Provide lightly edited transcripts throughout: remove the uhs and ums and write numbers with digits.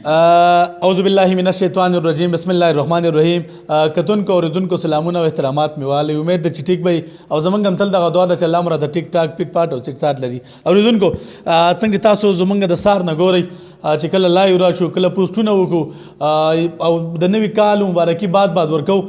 اعوذ باللہ من الشیطان الرجیم بسم اللہ الرحمن الرحیم. کتون کو اوریدون کو سلامونه او احترامات میواله امید د چې ټیک به او زمونږ هم تل دغه دعا ده چې الله مو راته ټیک ټاک پټ پاټ او چک چاټ لري. اوریدونکو څنګه تاسو زمونږ د سار نه ګورئ چې کله لایو راشو کله پوسټونه وکړو او د نوي کال مبارکي باد ورکو.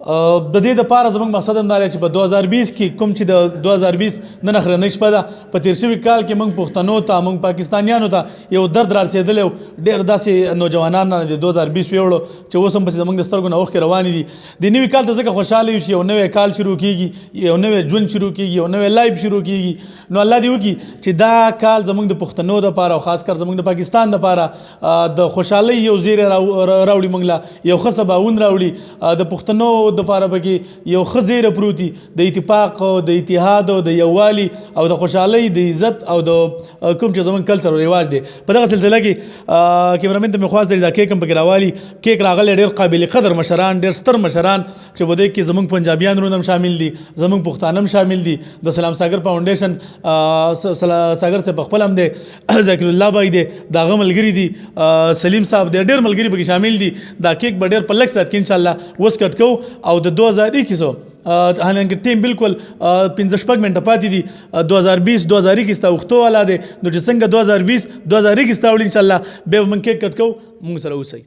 د دې دپاره زموږ مقصد هم دا دی چې په 2020 کې کوم چې د 2020 نن اخرنۍ شپه ده په تېر شوي کال کې موږ پښتنو ته موږ پاکستانیانو ته یو درد رارسېدلی او ډېر داسې نوجوانان د 2020 ویوړو چې اوس هم پسې زموږ د سترګو نه اوښکې روانې دي. د نوي کال ته ځکه خوشحاله یو چې یو نوی کال شروع کېږي یو نوی ژوند شروع کېږي یو نوی لایف شروع کېږي. نو الله دې وکړي چې دا کال زموږ د پښتنو دپاره او خاص کر زموږ د پاکستان دپاره د خوشحالۍ یو زیری راوړي موږ له یو ښه سباون راوړي د پښتنو دپاره پکې یو ښه زیری پروت وي د اتفاق او د اتحاد او د یووالي او د خوشحالۍ د عزت او د کوم چې زموږ کلچر او رواج دی. په دغه سلسله کې کیمرامین ته مې خواست دی دا کیک هم پکې راوالي. کیک راغلی ډېر قابل قدر مشران ډېر ستر مشران چې په دې کې زموږ پنجابیان رونه هم شامل دي زموږ پښتانه هم شامل دي د سلام ساګر فاونډیشن ساګر صاحب خپل هم دی ذکر الله بھائی دی د هغه ملګري دي سلیم صاحب دی ډېر ملګري پکې شامل دي. دا کیک به ډېر په لږ ساعت کې انشاءالله اوس کټ کوو او د 2021 حالانکه ټیم بالکل 15 منټه پاتې دي 2020 2021 ته وختو والا دی. نو چې څنګه 2020 2021 ته وړي انشاءالله بیا به موږ کیک کټ کوو موږ سره اوسئ.